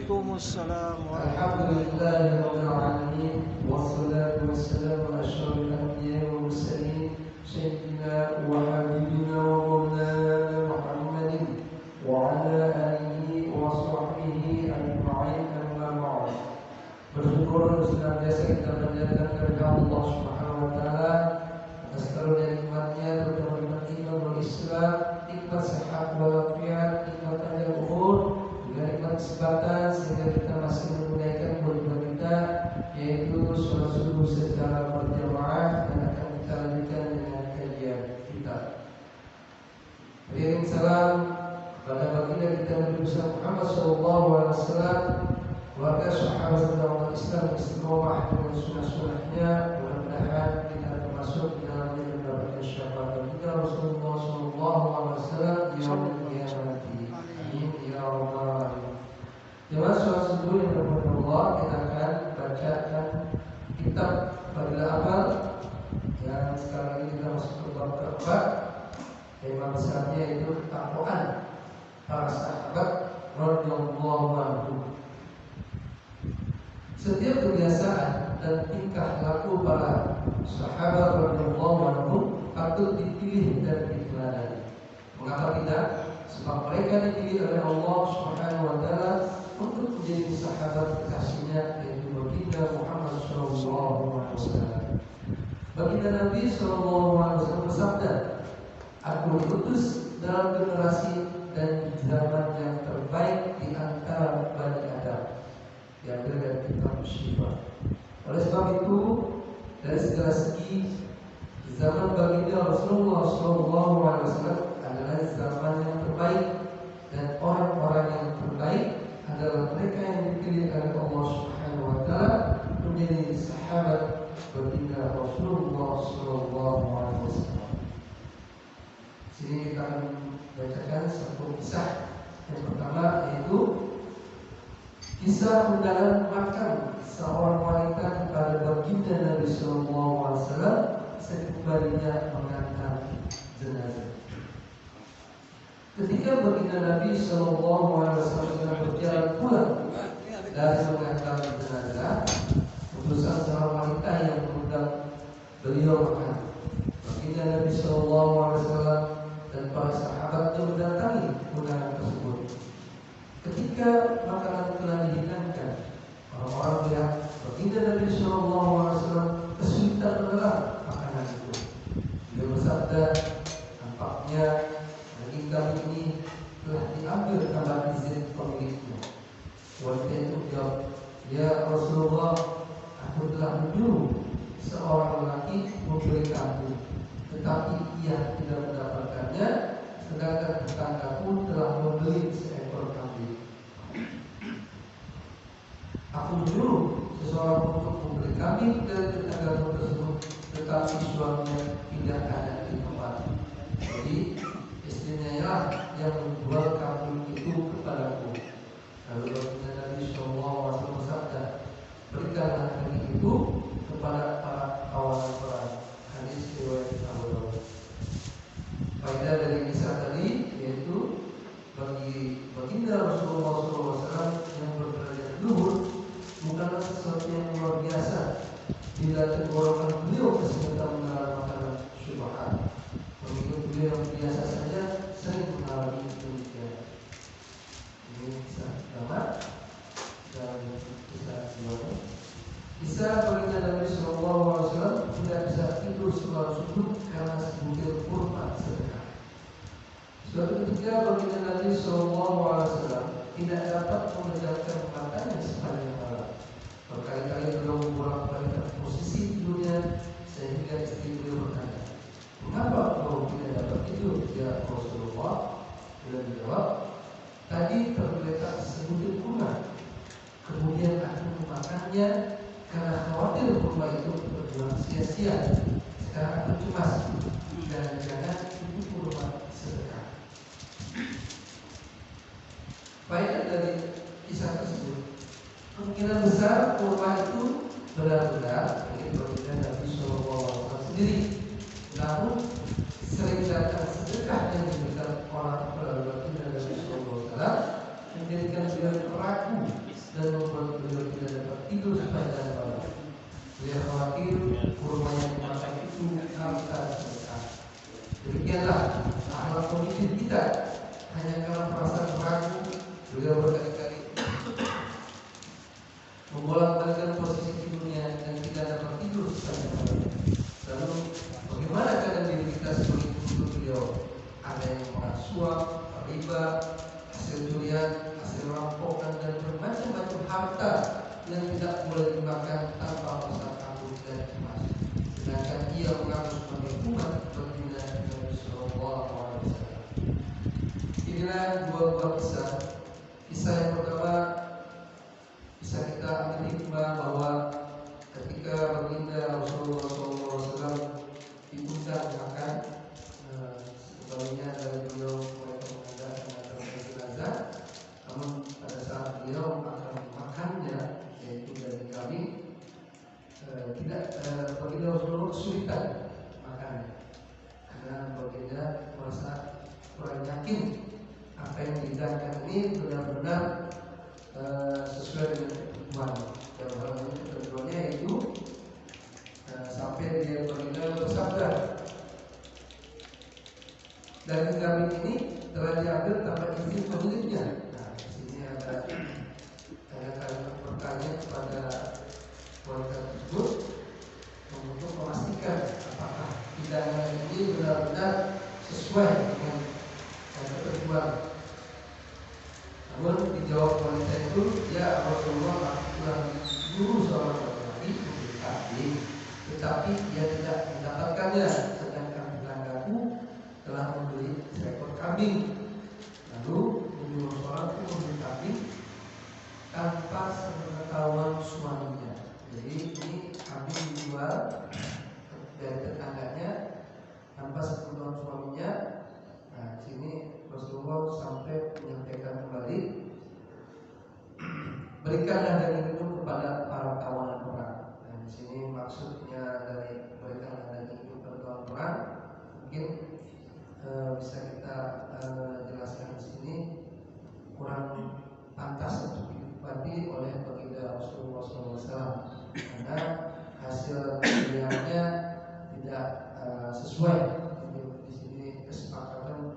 Waalaikumsalam Alhamdulillahi rabbil alamin wassalatu wassalamu ala asyrafil anbiya'i wal mursalin sayyidina wa habibina wa maulana Muhammadin wa ala alihi wa sahbihi ajma'in amma ba'd. Bersyukur senantiasa kita panjatkan kepada Allah Subhanahu wa taala atas karunia nikmatnya terutama nikmat iman wal Islam, nikmat sehat walafiat, nikmat panjang umur, nikmat kesempatan sehingga kita masih menunaikan kewajiban kita, yaitu sholat subuh secara berjamaah, dan akan kita lanjutkan dengan kajian kita. Beriring salam kepada baginda kita Nabi Muhammad SAW, keluarga sahabat serta umat Islam istiqomah dengan sunnah-sunnahnya. Mudah-mudahan kita termasuk di dalamnya dan mendapatkan syafaat baginda Rasulullah SAW di yaumil qiyamah. Amin ya rabbal alamin. Jemaah sholat subuh yang berhormat Allah, kita akan bacakan kitab Fadilah Amal yang sekarang ini kita masuk ke bab keempat. Tema besarnya yaitu ketakwaan para sahabat radhiyallahu anhum. Setiap kebiasaan dan tingkah laku para sahabat radhiyallahu anhum patut dipilih dan diteladani. Mengapa tidak? Sebab mereka dipilih oleh Allah Subhanahu wa taala untuk menjadi sahabat kekasihnya, yaitu baginda Muhammad sallallahu alaihi wasallam. Baginda Nabi sallallahu alaihi wasallam bersabda, "Aku diutus dalam generasi dan zaman yang terbaik di antara Bani Adam." Diambil dari kitab Syifa. Oleh sebab itu, dari segala segi zaman baginda Rasulullah sallallahu alaihi wasallam adalah zaman yang terbaik, dan orang-orang yang terbaik adalah mereka yang dipilih oleh Allah Subhanahu wa taala menjadi sahabat baginda Rasulullah sallallahu alaihi wasallam. Sini kita akan bacakan satu kisah. Yang pertama yaitu kisah undangan makan seorang wanita kepada baginda Nabi sallallahu alaihi wasallam sekembalinya mengantar jenazah. Ketika baginda Nabi sallallahu alaihi wasallam berjalan pulang dari mengantar jenazah, utusan seorang wanita yang mengundang beliau makan. Baginda Nabi sallallahu alaihi wasallam dan para sahabatnya mendatangi undangan tersebut. Ketika makanan telah dihidangkan, orang-orang melihat baginda Nabi sallallahu alaihi wasallam kesulitan menelan makanan itu. Beliau bersabda, "Nampaknya daging kami ini telah diambil tanpa izin pemiliknya." Wanita itu menjawab, "Ya Rasulullah, aku telah menyuruh seorang lelaki memberi kambing, tetapi ia tidak mendapatkannya, sedangkan tetanggaku telah membeli seekor kambing. Aku menyuruh seseorang untuk membeli kambing dari tetanggaku tersebut, tetapi suaminya tidak ada di tempat. Jadi istrinya yang menjual kambing itu kepadaku." Lalu baginda Nabi sallallahu alaihi wasallam bersabda, "Berikanlah kambing itu kepada para kawanan perang." Hadis riwayat Abu Dawud. Faedah dari kisah tadi yaitu bagi baginda Rasulullah SAW yang berderajat luhur bukanlah sesuatu yang luar biasa bila tenggorokan beliau kesulitan menahan makanan syubhat. Pengikut beliau yang biasa saja sering mengalami demikian. Ini kisah pertama dan kisah kedua. Kisah baginda Nabi sallallahu alaihi wasallam tidak bisa tidur sebelum subuh karena sebutir kurma sedekah. Suatu ketika baginda Nabi sallallahu alaihi wasallam tidak dapat memejamkan matanya sepanjang malam. Berkali-kali beliau membolak-balik posisi tidurnya sehingga istri beliau bertanya, "Mengapa kau tidak dapat tidur ya Rasulullah?" Beliau menjawab, "Tadi tergeletak sebutir kurma, kemudian aku memakannya karena khawatir kurma itu berbuang sia-sia. Sekarang aku cemas, jangan-jangan itu kurma sedekah." Faedah dari kisah tersebut, kemungkinan besar kurma itu benar-benar milik baginda Nabi sallallahu alaihi wasallam sendiri. Namun sering datang sedekah yang diberikan orang kepada baginda Nabi sallallahu alaihi wasallam menjadikan beliau ragu dan membuat beliau tidak dapat tidur sepanjang malam. Beliau khawatir kurma yang dimakan itu harta sedekah. Demikianlah akhlak pemimpin kita. Hanya karena perasaan ragu, beliau berkali-kali membolak-balikkan posisi tidurnya dan tidak dapat tidur sepanjang malam. Lalu bagaimana keadaan diri kita sebagai pengikut beliau? Ada yang makan suap, riba, hasil curian, hasil rampokan dan bermacam-macam harta yang tidak boleh dimakan tanpa rasa takut dan cemas. Sedangkan ia mengaku sebagai umat baginda Nabi Sallallahu Alaihi Wasallam. Inilah dua buah kisah. Kisah yang pertama bisa kita ambil hikmah bahwa ketika baginda Rasulullah SAW diundang makan, sebaliknya dari beliau mereka mengadakan jenazah, namun pada saat beliau akan makannya, yaitu dari kami, tidak baginda Rasulullah kesulitan makannya, karena baginda merasa kurang yakin apa yang dihidangkan ini benar-benar sesuai dengan ketentuan. Dan hal ini ketentuannya itu sampai dia baginda bersabda, daging kambing ini telah diambil tanpa izin pemiliknya. Nah, di sini ada kalimat bertanya kepada warga tersebut untuk memastikan apakah hidangan ini benar-benar sesuai dengan ketentuan. Namun dijawab wanita itu, ya Rasulullah, aku telah dulu seorang laki-laki membeli kambing, tetapi dia tidak mendapatkannya, sedangkan tetanggaku telah membeli seekor kambing. Lalu menyuruh seorang itu membeli kambing tanpa sepengetahuan suaminya. Jadi ini kambing dijual dari tetangganya tanpa sepengetahuan suaminya. Nah, di sini Rasulullah sampai menyampaikan kembali, berikanlah daging itu kepada para tawanan perang. Nah, di sini maksudnya dari berikanlah daging itu kepada tawanan perang, mungkin bisa kita jelaskan di sini kurang pantas untuk dinikmati oleh baginda Rasulullah SAW, karena hasil pilihannya tidak sesuai. Di sini kesepakatan,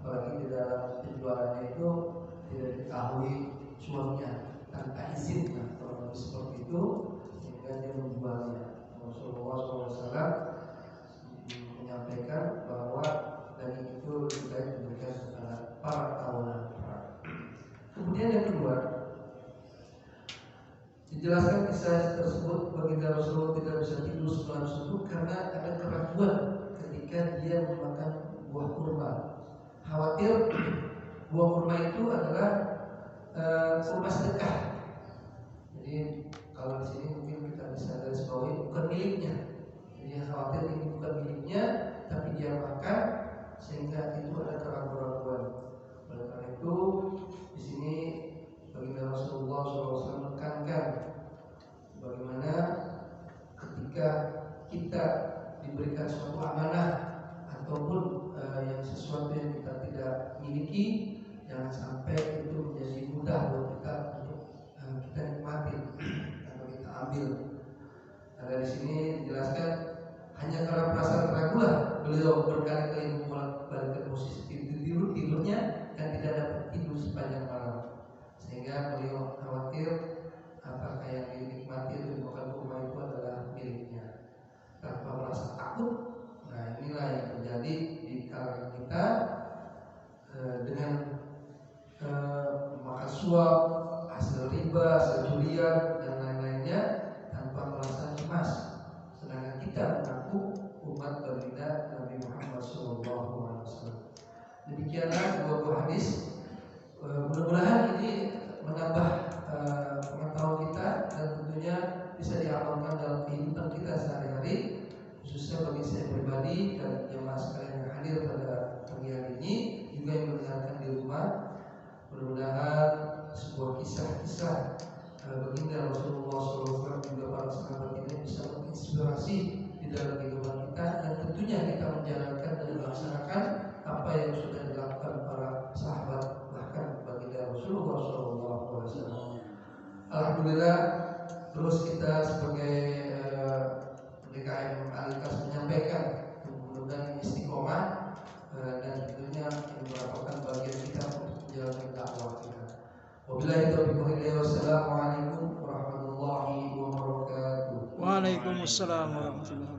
apalagi di dalam penjualannya itu tidak diketahui suaminya tanpa izin, atau seperti itu sehingga dia menjualnya. Rasulullah SAW menyampaikan bahwa daging itu lebih baik diberikan kepada para tawanan perang. Kemudian yang kedua, dijelaskan kisah tersebut baginda Rasulullah tidak bisa tidur semalam suntuk karena ada keraguan ketika dia memakan buah kurma. Khawatir buah kurma itu adalah kurma sedekah. Jadi kalau di sini mungkin kita bisa garis bawahi bukan miliknya. Jadi khawatir ini bukan miliknya, tapi dia makan sehingga itu ada keraguan-keraguan. Oleh karena itu di sini baginda Rasulullah SAW menekankan bagaimana ketika kita diberikan suatu amanah ataupun yang sesuatu yang kita tidak miliki, jangan sampai itu menjadi mudah buat kita untuk kita nikmati atau kita ambil. Nah, dari sini dijelaskan hanya karena perasaan ragulah beliau berkali-kali membolak-balikkan posisi tidurnya dan tidak dapat tidur sepanjang malam, sehingga beliau khawatir apakah yang dinikmati itu bukan kurma itu adalah miliknya, tanpa merasa takut. Nah, inilah yang terjadi di kalangan kita dengan makan suap, hasil riba, hasil curian dan lain-lainnya tanpa merasa cemas. Sedangkan kita mengaku umat baginda Nabi Muhammad SAW. Demikianlah dua buah hadis. Mudah-mudahan ini menambah pengetahuan kita dan tentunya bisa diamalkan dalam kehidupan kita sehari-hari, khususnya bagi saya pribadi dan jemaah sekalian yang hadir pada pagi hari ini, juga yang mendengarkan di rumah. Mudah-mudahan sebuah kisah-kisah baginda Rasulullah SAW juga para sahabat ini bisa menginspirasi di dalam kehidupan kita, dan tentunya kita menjalankan dan melaksanakan apa yang sudah dilakukan para sahabat bahkan baginda Rasulullah SAW. alhamdulillah terus kita sebagai DKM Alikas menyampaikan mudah-mudahan istiqomah dan tentunya ini merupakan bagian kita untuk menjalankan dakwah kita. Wabillahi taufiq wal hidayah. Wassalamualaikum warahmatullahi wabarakatuh. Waalaikumsalam warahmatullahi wabarakatuh.